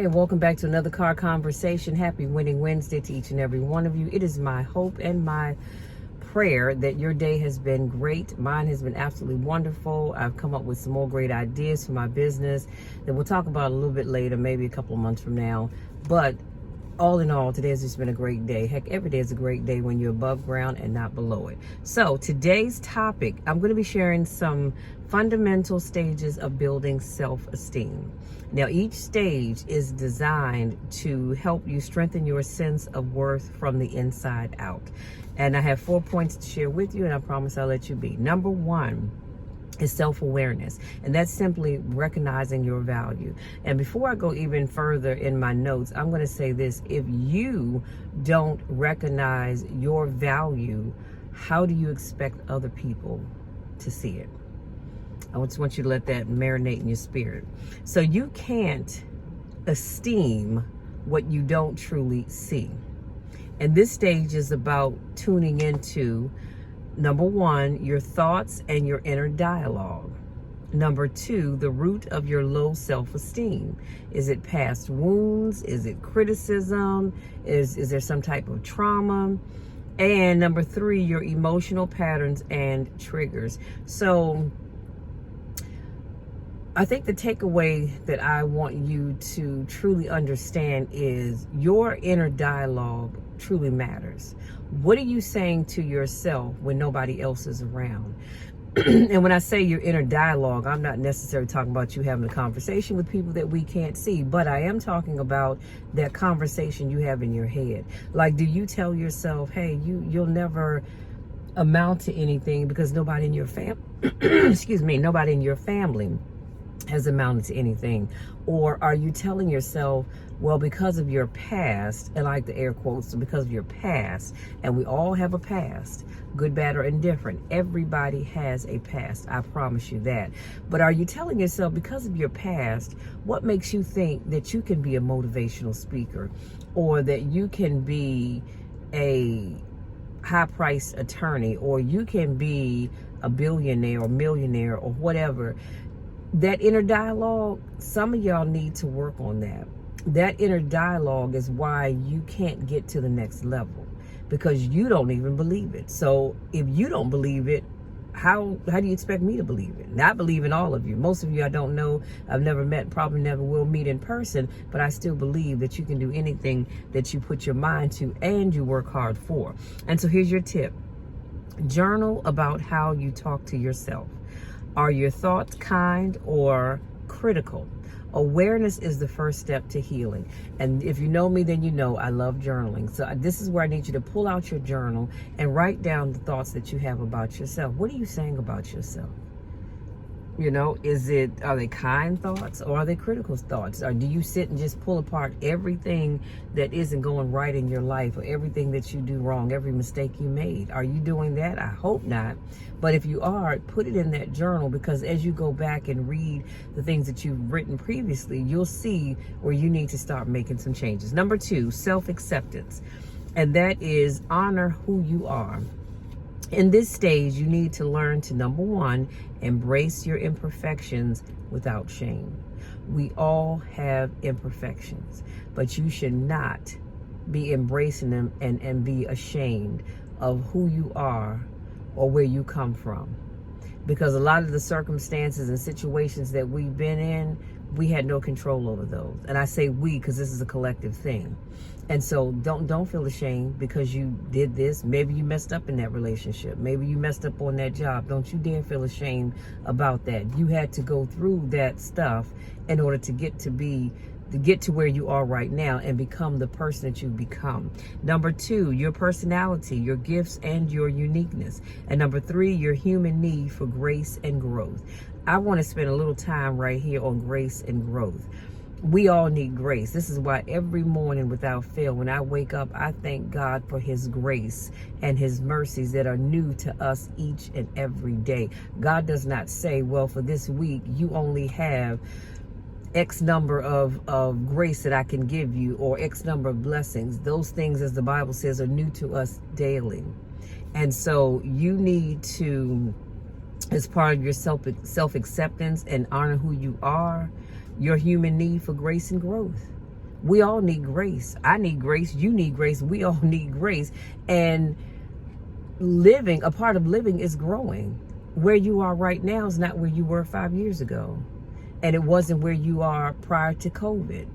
and welcome back to another car conversation. Happy Winning Wednesday to each and every one of you. It is my hope and my prayer that your day has been great. Mine has been absolutely wonderful. I've come up with some more great ideas for my business that we'll talk about a little bit later, maybe a couple of months from now. But all in all, today has just been a great day. Heck, every day is a great day when you're above ground and not below it. So today's topic, I'm going to be sharing some fundamental stages of building self-esteem. Now, each stage is designed to help you strengthen your sense of worth from the inside out. And I have 4 points to share with you, and I promise I'll let you be. Number one is self-awareness, and that's simply recognizing your value. And before I go even further in my notes, I'm going to say this: if you don't recognize your value, how do you expect other people to see it? I just want you to let that marinate in your spirit. So you can't esteem what you don't truly see. And this stage is about tuning into, number one, your thoughts and your inner dialogue. Number two, the root of your low self-esteem. Is it past wounds? Is it criticism? Is there some type of trauma? And number three, your emotional patterns and triggers. So I think the takeaway that I want you to truly understand is your inner dialogue truly matters. What are you saying to yourself when nobody else is around? And when I say your inner dialogue, I'm not necessarily talking about you having a conversation with people that we can't see, but I am talking about that conversation you have in your head. Like, do you tell yourself, hey, you'll never amount to anything because nobody in your nobody in your family has amounted to anything? Or are you telling yourself, well, because of your past, and I like the air quotes, because of your past, and we all have a past, good, bad, or indifferent. Everybody has a past, I promise you that. But are you telling yourself, because of your past, what makes you think that you can be a motivational speaker, or that you can be a high-priced attorney, or you can be a billionaire or millionaire or whatever? That inner dialogue, some of y'all need to work on that. That inner dialogue is why you can't get to the next level, because you don't even believe it. So if you don't believe it, how do you expect me to believe it? And I believe in all of you. Most of you I don't know, I've never met, probably never will meet in person, but I still believe that you can do anything that you put your mind to and you work hard for. And so here's your tip. Journal about how you talk to yourself. Are your thoughts kind or critical? Awareness is the first step to healing. And if you know me, then you know I love journaling. So this is where I need you to pull out your journal and write down the thoughts that you have about yourself. What are you saying about yourself? You know, are they kind thoughts or are they critical thoughts? Or do you sit and just pull apart everything that isn't going right in your life, or everything that you do wrong, every mistake you made? Are you doing that? I hope not. But if you are, put it in that journal, because as you go back and read the things that you've written previously, you'll see where you need to start making some changes. Number two, self-acceptance. And that is honor who you are. In this stage, you need to learn to, number one, embrace your imperfections without shame. We all have imperfections, but you should not be embracing them and be ashamed of who you are or where you come from. Because a lot of the circumstances and situations that we've been in, we had no control over those. And I say we because this is a collective thing. And so don't feel ashamed because you did this. Maybe you messed up in that relationship. Maybe you messed up on that job. Don't you dare feel ashamed about that. You had to go through that stuff in order to get to where you are right now and become the person that you've become. Number two, your personality, your gifts, and your uniqueness. And number three, your human need for grace and growth. I want to spend a little time right here on grace and growth. We all need grace. This is why every morning without fail, when I wake up, I thank God for his grace and his mercies that are new to us each and every day. God does not say, well, for this week, you only have X number of grace that I can give you, or X number of blessings. Those things, as the Bible says, are new to us daily. And so you need to, as part of your self-acceptance and honor who you are, your human need for grace and growth. We all need grace. I need grace. You need grace. We all need grace. And living, a part of living is growing. Where you are right now is not where you were 5 years ago. And it wasn't where you are prior to COVID,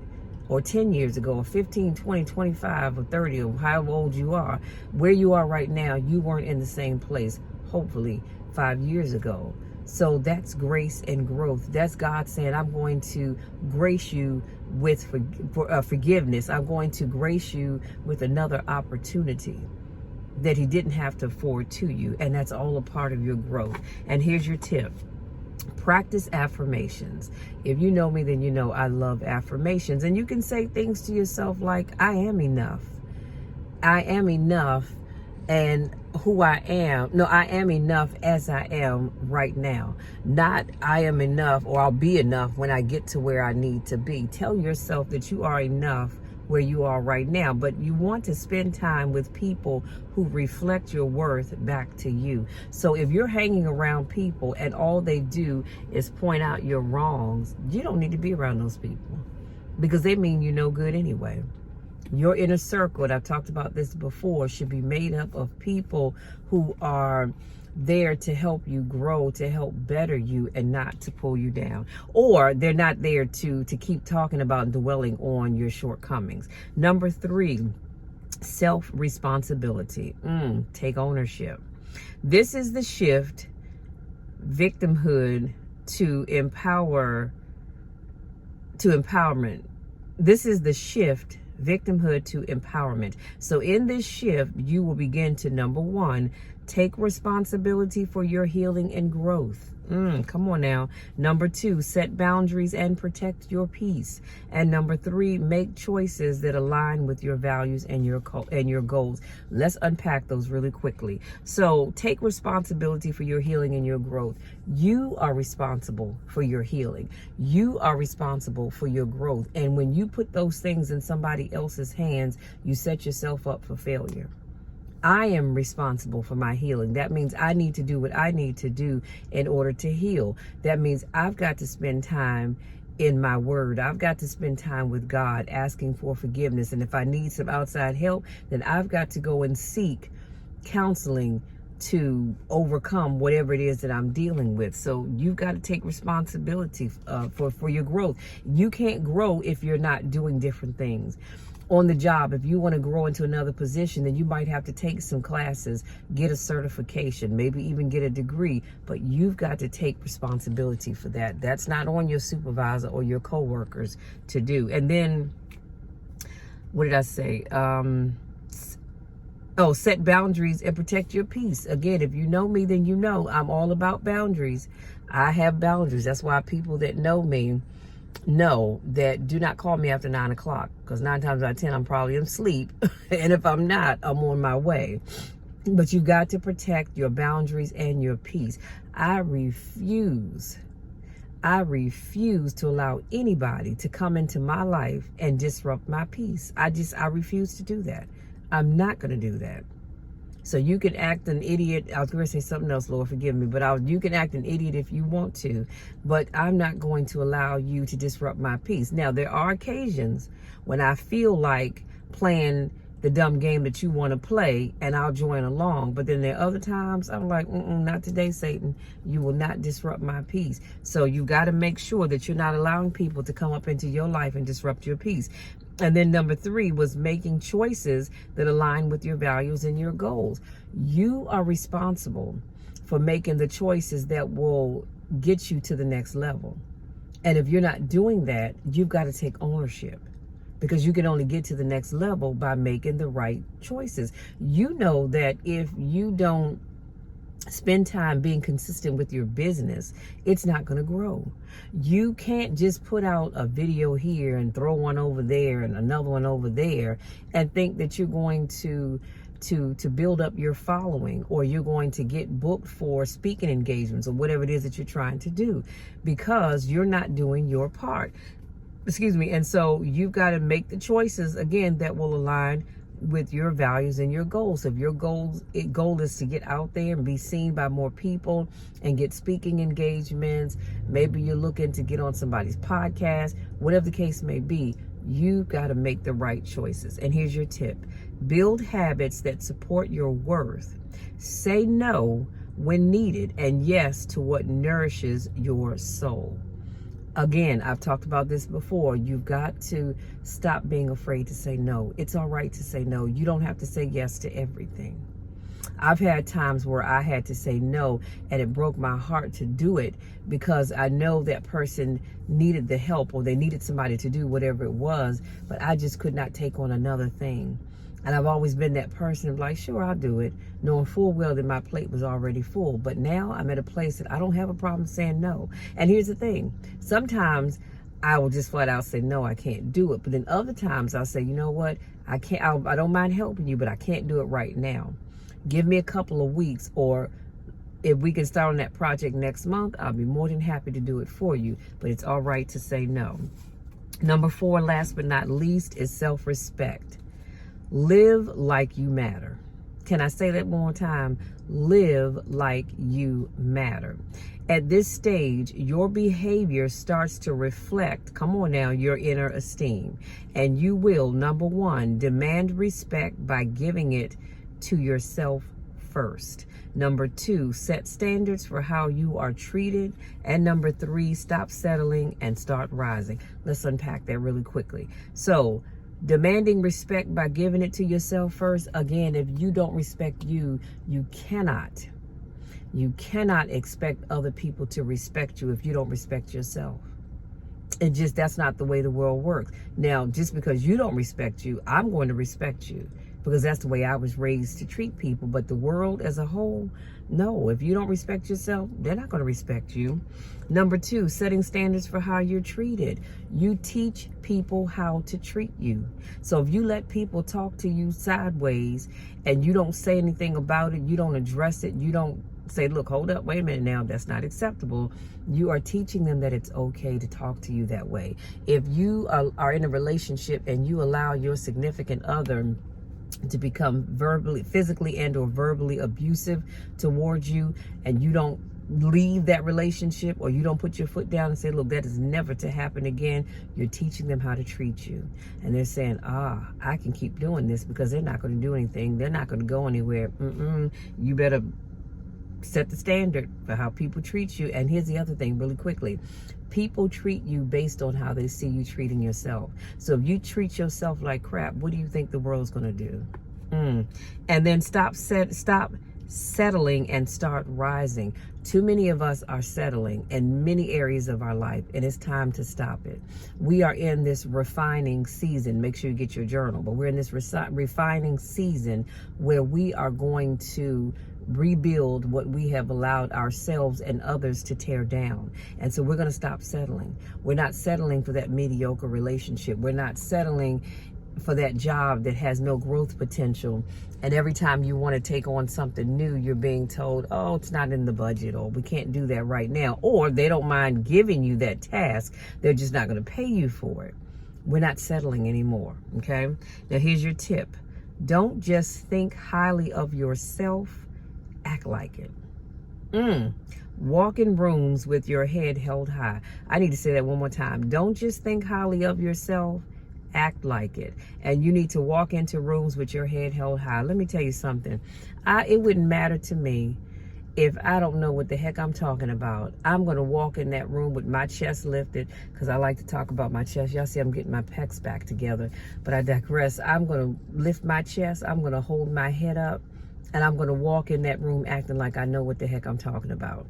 or 10 years ago, or 15, 20, 25, or 30, or however old you are. Where you are right now, you weren't in the same place, hopefully, 5 years ago. So that's grace and growth. That's God saying, I'm going to grace you with forgiveness. I'm going to grace you with another opportunity that he didn't have to afford to you. And that's all a part of your growth. And here's your tip. Practice affirmations. If you know me, then you know I love affirmations. And you can say things to yourself like, I am enough. I am enough. And who I am. No, I am enough as I am right now. Not I am enough, or I'll be enough when I get to where I need to be. Tell yourself that you are enough where you are right now, but you want to spend time with people who reflect your worth back to you. So if you're hanging around people and all they do is point out your wrongs, you don't need to be around those people, because they mean you no good anyway. Your inner circle, and I've talked about this before, should be made up of people who are there to help you grow, to help better you, and not to pull you down. Or they're not there to keep talking about and dwelling on your shortcomings. Number 3, self-responsibility. Take ownership. This is the shift, victimhood to empowerment. This is the shift, victimhood to empowerment. So in this shift, you will begin to, number 1, take responsibility for your healing and growth. Come on now. Number 2, set boundaries and protect your peace. And number 3, make choices that align with your values and your goals. Let's unpack those really quickly. So take responsibility for your healing and your growth. You are responsible for your healing. You are responsible for your growth. And when you put those things in somebody else's hands, you set yourself up for failure. I am responsible for my healing. That means I need to do what I need to do in order to heal. That means I've got to spend time in my word. I've got to spend time with God, asking for forgiveness. And if I need some outside help, then I've got to go and seek counseling to overcome whatever it is that I'm dealing with. So you've got to take responsibility for your growth. You can't grow if you're not doing different things. On the job, if you want to grow into another position, then you might have to take some classes, get a certification, maybe even get a degree, but you've got to take responsibility for that. That's not on your supervisor or your coworkers to do. And then, what did I say? Set boundaries and protect your peace. Again, if you know me, then you know I'm all about boundaries. I have boundaries. That's why people that know me know that do not call me after 9 o'clock, because 9 times out of 10 I'm probably asleep, and if I'm not, I'm on my way. But you got to protect your boundaries and your peace. I refuse to allow anybody to come into my life and disrupt my peace. I refuse to do that. I'm not going to do that. So you can act an idiot. I was going to say something else, Lord, forgive me. But you can act an idiot if you want to. But I'm not going to allow you to disrupt my peace. Now, there are occasions when I feel like playing the dumb game that you want to play, and I'll join along. But then there are other times I'm like, not today, Satan. You will not disrupt my peace. So you got to make sure that you're not allowing people to come up into your life and disrupt your peace. And then number 3 was making choices that align with your values and your goals. You are responsible for making the choices that will get you to the next level. And if you're not doing that, you've got to take ownership, because you can only get to the next level by making the right choices. You know that if you don't spend time being consistent with your business, it's not going to grow. You can't just put out a video here and throw one over there and another one over there and think that you're going to build up your following, or you're going to get booked for speaking engagements or whatever it is that you're trying to do, because you're not doing your part. And so you've got to make the choices, again, that will align with your values and your goals. If your goal is to get out there and be seen by more people and get speaking engagements, maybe you're looking to get on somebody's podcast, whatever the case may be, you've got to make the right choices. And here's your tip. Build habits that support your worth. Say no when needed, and yes to what nourishes your soul. Again, I've talked about this before. You've got to stop being afraid to say no. It's all right to say no. You don't have to say yes to everything. I've had times where I had to say no, and it broke my heart to do it because I know that person needed the help, or they needed somebody to do whatever it was, but I just could not take on another thing. And I've always been that person like, sure, I'll do it, knowing full well that my plate was already full. But now I'm at a place that I don't have a problem saying no. And here's the thing. Sometimes I will just flat out say, no, I can't do it. But then other times I'll say, you know what, I don't mind helping you, but I can't do it right now. Give me a couple of weeks, or if we can start on that project next month, I'll be more than happy to do it for you. But it's all right to say no. Number 4, last but not least, is self-respect. Live like you matter. Can I say that one more time? Live like you matter. At this stage, your behavior starts to reflect, come on now, your inner esteem. And you will, number 1, demand respect by giving it to yourself first. Number 2, set standards for how you are treated. And number 3, stop settling and start rising. Let's unpack that really quickly. So, demanding respect by giving it to yourself first. Again, if you don't respect you, you cannot expect other people to respect you if you don't respect yourself. That's not the way the world works. Now, just because you don't respect you, I'm going to respect you, because that's the way I was raised to treat people. But the world as a whole, no. If you don't respect yourself, they're not going to respect you. Number 2, setting standards for how you're treated. You teach people how to treat you. So if you let people talk to you sideways and you don't say anything about it, you don't address it, you don't say, look, hold up, wait a minute now, that's not acceptable. You are teaching them that it's okay to talk to you that way. If you are in a relationship and you allow your significant other to become physically and or verbally abusive towards you, and you don't leave that relationship, or you don't put your foot down and say, look, that is never to happen again, you're teaching them how to treat you. And they're saying, I can keep doing this because they're not going to do anything. They're not going to go anywhere. You better set the standard for how people treat you. And here's the other thing really quickly. People treat you based on how they see you treating yourself. So if you treat yourself like crap, what do you think the world's going to do? And then stop settling and start rising. Too many of us are settling in many areas of our life, and it's time to stop it. We are in this refining season. Make sure you get your journal. But we're in this refining season where we are going to rebuild what we have allowed ourselves and others to tear down. And so we're going to stop settling. We're not settling for that mediocre relationship. We're not settling for that job that has no growth potential. And every time you want to take on something new, you're being told, oh, it's not in the budget, or we can't do that right now. Or they don't mind giving you that task. They're just not going to pay you for it. We're not settling anymore. Okay. Now here's your tip. Don't just think highly of yourself. Act like it. Walk in rooms with your head held high. I need to say that one more time. Don't just think highly of yourself. Act like it. And you need to walk into rooms with your head held high. Let me tell you something. It wouldn't matter to me if I don't know what the heck I'm talking about. I'm going to walk in that room with my chest lifted, because I like to talk about my chest. Y'all see I'm getting my pecs back together, but I digress. I'm going to lift my chest. I'm going to hold my head up. And I'm going to walk in that room acting like I know what the heck I'm talking about.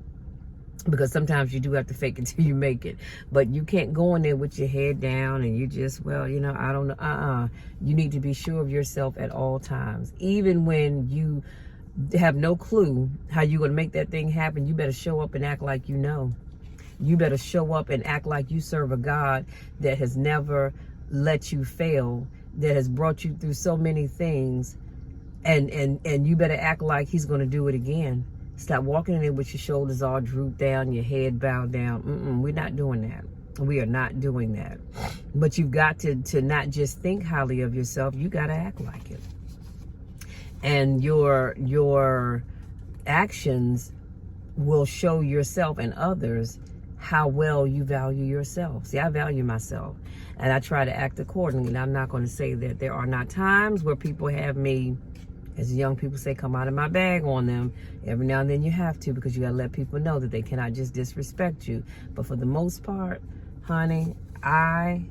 Because sometimes you do have to fake it till you make it. But you can't go in there with your head down and you just, well, you know, I don't know. You need to be sure of yourself at all times. Even when you have no clue how you're going to make that thing happen, you better show up and act like you know. You better show up and act like you serve a God that has never let you fail, that has brought you through so many things. And you better act like he's going to do it again. Stop walking in there with your shoulders all drooped down, your head bowed down. We're not doing that. We are not doing that. But you've got to not just think highly of yourself. You got to act like it. And your actions will show yourself and others how well you value yourself. See, I value myself, and I try to act accordingly. And I'm not going to say that there are not times where people have me, as young people say, come out of my bag on them. Every now and then you have to, because you got to let people know that they cannot just disrespect you. But for the most part, honey, I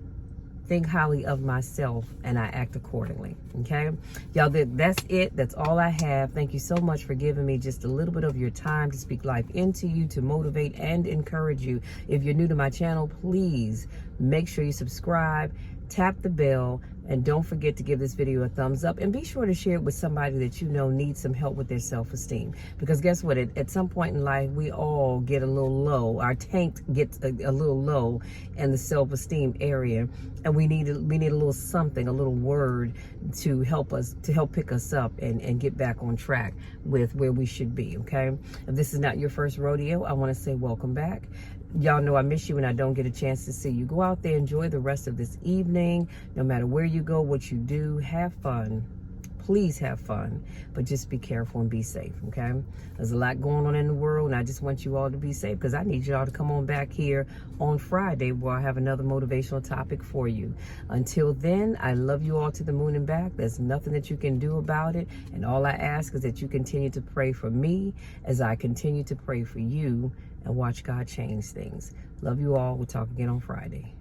think highly of myself and I act accordingly. Okay, y'all, that's it. That's all I have. Thank you so much for giving me just a little bit of your time to speak life into you, to motivate and encourage you. If you're new to my channel, please make sure you subscribe, tap the bell, and don't forget to give this video a thumbs up, and be sure to share it with somebody that you know needs some help with their self-esteem. Because guess what? At some point in life, we all get a little low. Our tank gets a little low in the self-esteem area, and we need a little something, a little word to help us, to help pick us up and get back on track with where we should be. Okay? If this is not your first rodeo, I want to say welcome back. Y'all know I miss you and I don't get a chance to see you. Go out there, enjoy the rest of this evening. No matter where you go, what you do, have fun. Please have fun, but just be careful and be safe, okay? There's a lot going on in the world, and I just want you all to be safe, because I need y'all to come on back here on Friday where I have another motivational topic for you. Until then, I love you all to the moon and back. There's nothing that you can do about it, and all I ask is that you continue to pray for me as I continue to pray for you, and watch God change things. Love you all. We'll talk again on Friday.